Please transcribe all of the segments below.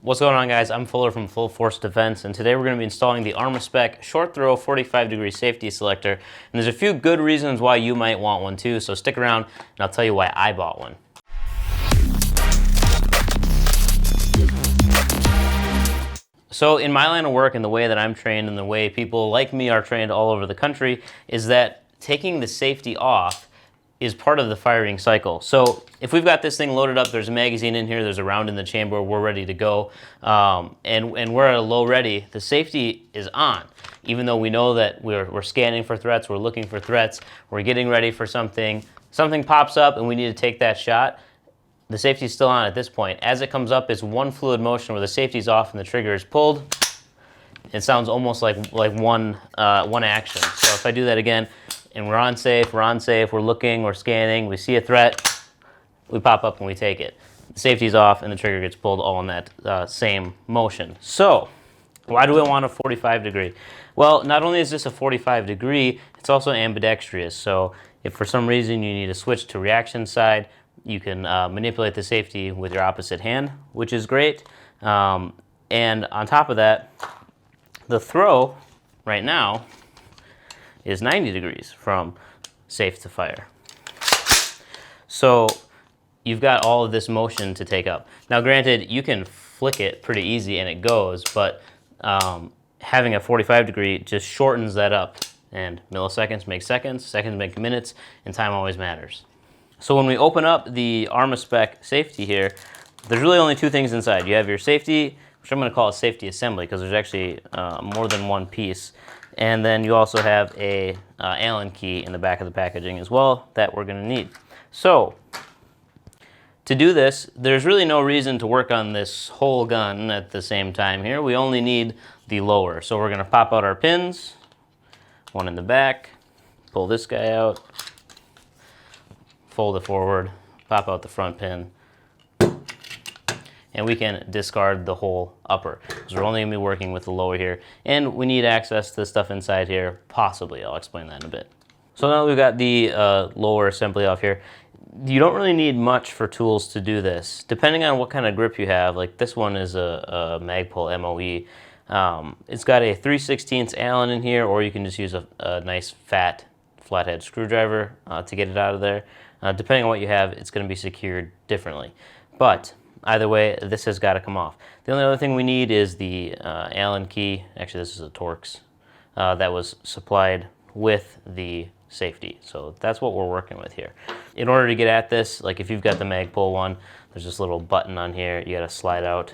What's going on, guys? I'm Fuller from Full Force Defense, and today we're going to be installing the AR15 short throw 45-degree safety selector. And there's a few good reasons why you might want one too, so stick around and I'll tell you why I bought one. So in my line of work and the way that I'm trained and the way people like me are trained all over the country is that taking the safety off is part of the firing cycle. So if we've got this thing loaded up, there's a magazine in here, there's a round in the chamber, we're ready to go, and we're at a low ready, the safety is on. Even though we know that we're scanning for threats, we're looking for threats, we're getting ready for something pops up and we need to take that shot, the safety's still on at this point. As it comes up, it's one fluid motion where the safety's off and the trigger is pulled. It sounds almost like one action. So if I do that again, and we're on safe, we're looking, we're scanning, we see a threat, we pop up and we take it. The safety's off and the trigger gets pulled all in that same motion. So, why do we want a 45 degree? Well, not only is this a 45 degree, it's also ambidextrous. So if for some reason you need to switch to reaction side, you can manipulate the safety with your opposite hand, which is great. And on top of that, the throw right now is 90 degrees from safe to fire. So you've got all of this motion to take up. Now granted, you can flick it pretty easy and it goes, but having a 45 degree just shortens that up, and milliseconds make seconds, seconds make minutes, and time always matters. So when we open up the MIL-SPEC safety here, there's really only two things inside. You have your safety, which I'm going to call a safety assembly because there's actually more than one piece. And then you also have a Allen key in the back of the packaging as well that we're going to need. So to do this, there's really no reason to work on this whole gun at the same time here. We only need the lower. So we're going to pop out our pins, one in the back, pull this guy out, fold it forward, pop out the front pin, and we can discard the whole upper because we're only going to be working with the lower here, and we need access to the stuff inside here, possibly. I'll explain that in a bit. So now we've got the lower assembly off here. You don't really need much for tools to do this. Depending on what kind of grip you have, like this one is a Magpul MOE. It's got a 3/16 Allen in here, or you can just use a nice fat flathead screwdriver to get it out of there. Depending on what you have, it's going to be secured differently. But either way, this has got to come off. The only other thing we need is the Allen key. Actually, this is a Torx that was supplied with the safety. So that's what we're working with here. In order to get at this, like if you've got the Magpul one, there's this little button on here. You got to slide out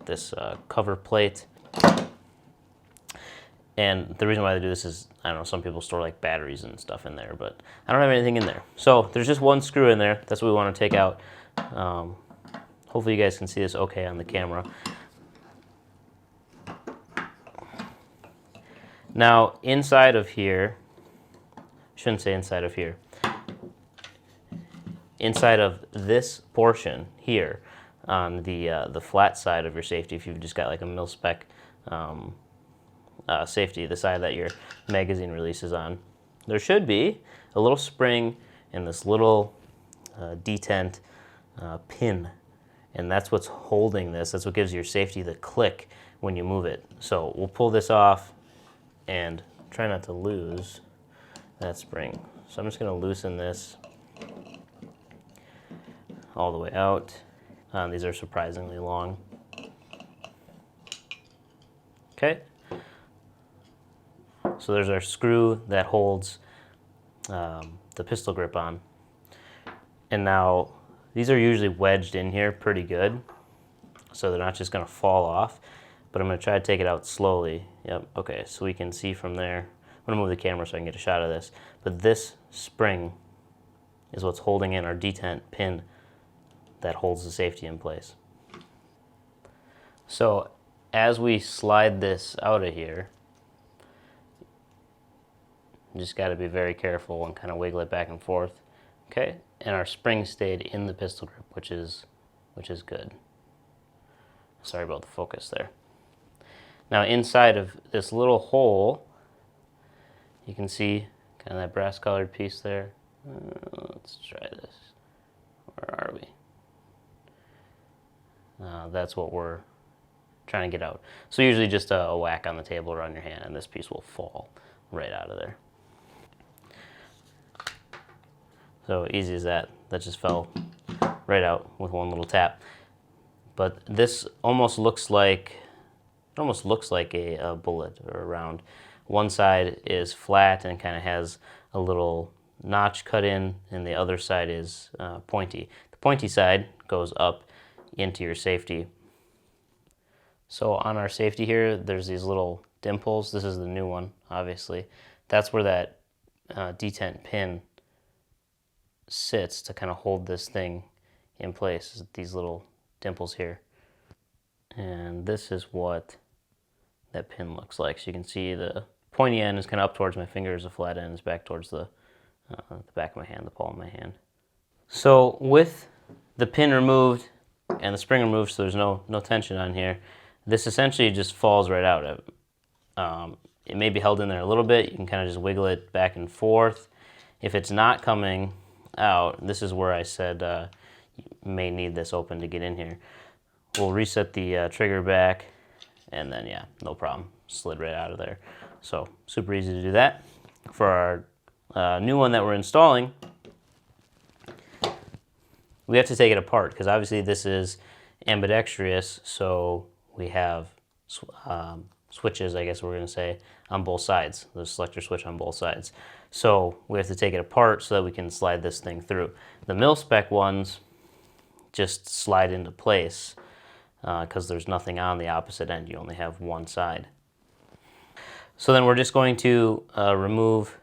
this cover plate. And the reason why they do this is, I don't know, some people store like batteries and stuff in there, but I don't have anything in there. So there's just one screw in there. That's what we want to take out. Hopefully you guys can see this okay on the camera. Now inside of here, shouldn't say inside of here, inside of this portion here on the flat side of your safety, if you've just got like a MIL-SPEC safety, the side that your magazine releases on, there should be a little spring and this little detent pin, and that's what's holding this. That's what gives your safety the click when you move it. So we'll pull this off and try not to lose that spring. So I'm just going to loosen this all the way out. These are surprisingly long. Okay. So there's our screw that holds the pistol grip on. And now these are usually wedged in here pretty good, so they're not just going to fall off. But I'm going to try to take it out slowly. Yep, okay, so we can see from there. I'm going to move the camera so I can get a shot of this. But this spring is what's holding in our detent pin that holds the safety in place. So as we slide this out of here, you just got to be very careful and kind of wiggle it back and forth. Okay, and our spring stayed in the pistol grip, which is good. Sorry about the focus there. Now inside of this little hole, you can see kind of that brass colored piece there. Let's try this. Where are we? That's what we're trying to get out. So usually just a whack on the table or on your hand and this piece will fall right out of there. So easy as that. That just fell right out with one little tap. But this almost looks like a bullet or a round. One side is flat and kind of has a little notch cut in, and the other side is pointy. The pointy side goes up into your safety. So on our safety here, there's these little dimples. This is the new one, obviously. That's where that detent pin sits to kind of hold this thing in place, these little dimples here. And this is what that pin looks like. So you can see the pointy end is kind of up towards my fingers, the flat end is back towards the back of my hand, the palm of my hand. So with the pin removed and the spring removed, so there's no tension on here, this essentially just falls right out. It may be held in there a little bit. You can kind of just wiggle it back and forth. If it's not coming out, this is where I said you may need this open to get in here. We'll reset the trigger back, and then yeah, no problem, slid right out of there. So super easy to do that. For our new one that we're installing, we have to take it apart because obviously this is ambidextrous, so we have switches, I guess we're going to say, on both sides. There's a selector switch on both sides. So we have to take it apart so that we can slide this thing through. The MIL-SPEC ones just slide into place because there's nothing on the opposite end. You only have one side. So then we're just going to remove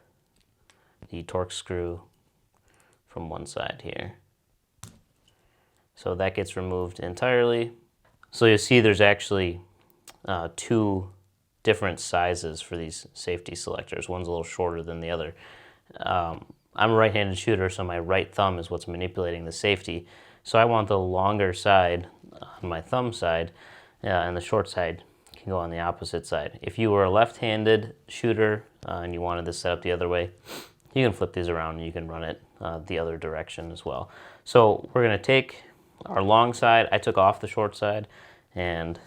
the torque screw from one side here. So that gets removed entirely. So you'll see there's actually two different sizes for these safety selectors. One's a little shorter than the other. I'm a right-handed shooter, so my right thumb is what's manipulating the safety. So I want the longer side on my thumb side, and the short side can go on the opposite side. If you were a left-handed shooter and you wanted this set up the other way, you can flip these around and you can run it the other direction as well. So we're going to take our long side. I took off the short side, and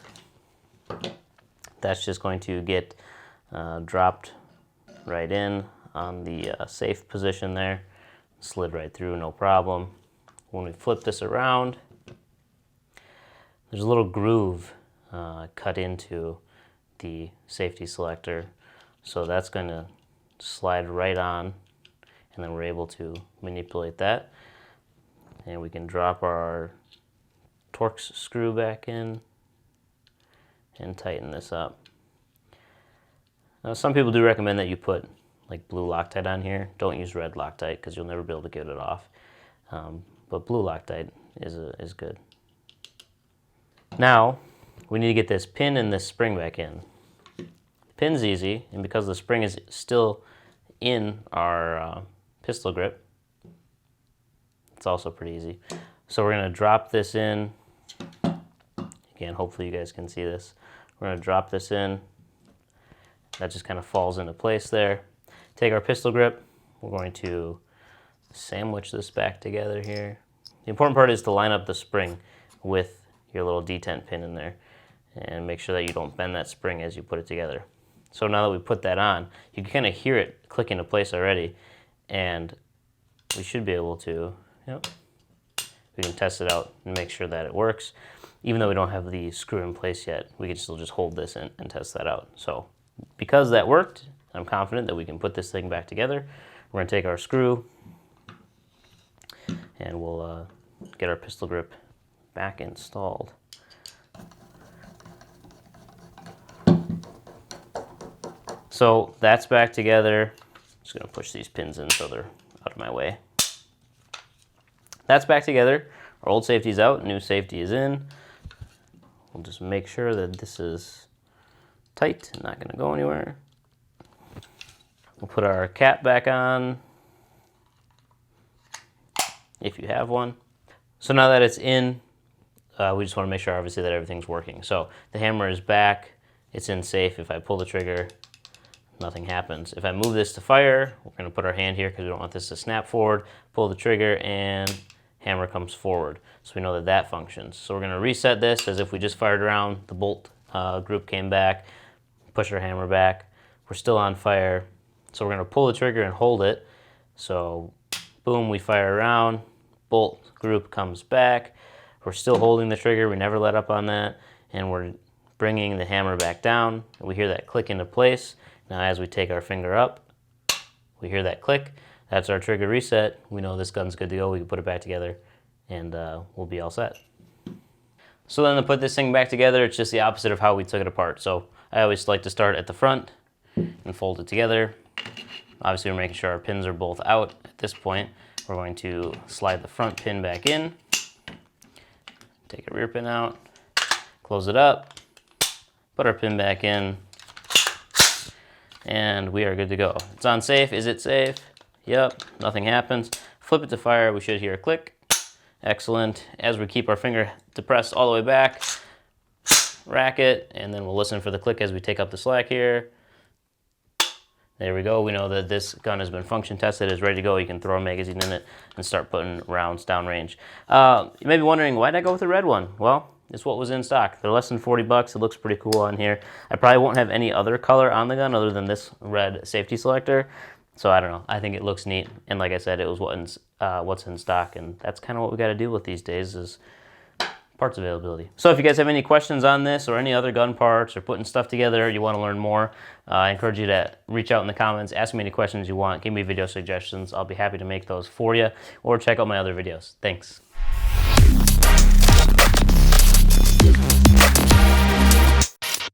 that's just going to get dropped right in on the safe position there. Slid right through, no problem. When we flip this around, there's a little groove cut into the safety selector. So that's going to slide right on, and then we're able to manipulate that. And we can drop our Torx screw back in and tighten this up. Now, some people do recommend that you put like blue Loctite on here. Don't use red Loctite because you'll never be able to get it off. But blue Loctite is good. Now we need to get this pin and this spring back in. Pin's easy, and because the spring is still in our pistol grip, it's also pretty easy. So we're going to drop this in. Again, hopefully you guys can see this. We're going to drop this in. That just kind of falls into place there. Take our pistol grip. We're going to sandwich this back together here. The important part is to line up the spring with your little detent pin in there and make sure that you don't bend that spring as you put it together. So now that we put that on, you can kind of hear it click into place already, and we should be able to, we can test it out and make sure that it works. Even though we don't have the screw in place yet, we can still just hold this and test that out. So because that worked, I'm confident that we can put this thing back together. We're going to take our screw and we'll get our pistol grip back installed. So that's back together. Just going to push these pins in so they're out of my way. That's back together. Our old safety's out, new safety is in. We'll just make sure that this is tight and not going to go anywhere. We'll put our cap back on, if you have one. So now that it's in, we just want to make sure obviously that everything's working. So the hammer is back, it's in safe. If I pull the trigger, nothing happens. If I move this to fire, we're going to put our hand here because we don't want this to snap forward, pull the trigger, and hammer comes forward. So we know that that functions. So we're going to reset this as if we just fired around, the bolt group came back, push our hammer back. We're still on fire, so we're going to pull the trigger and hold it. So boom, we fire around, bolt group comes back. We're still holding the trigger, we never let up on that, and we're bringing the hammer back down. We hear that click into place. Now as we take our finger up, we hear that click. That's our trigger reset. We know this gun's good to go. We can put it back together and we'll be all set. So then to put this thing back together, it's just the opposite of how we took it apart. So I always like to start at the front and fold it together. Obviously we're making sure our pins are both out. At this point, we're going to slide the front pin back in, take a rear pin out, close it up, put our pin back in, and we are good to go. It's on safe. Is it safe? Yep, nothing happens. Flip it to fire, we should hear a click. Excellent. As we keep our finger depressed all the way back, rack it, and then we'll listen for the click as we take up the slack here. There we go. We know that this gun has been function tested, is ready to go. You can throw a magazine in it and start putting rounds downrange. You may be wondering, why did I go with the red one? Well, it's what was in stock. They're less than 40 bucks. It looks pretty cool on here. I probably won't have any other color on the gun other than this red safety selector. So I don't know. I think it looks neat. And like I said, it was what's in stock. And that's kind of what we got to deal with these days is parts availability. So if you guys have any questions on this or any other gun parts or putting stuff together, you want to learn more, I encourage you to reach out in the comments, ask me any questions you want, give me video suggestions. I'll be happy to make those for you, or check out my other videos. Thanks.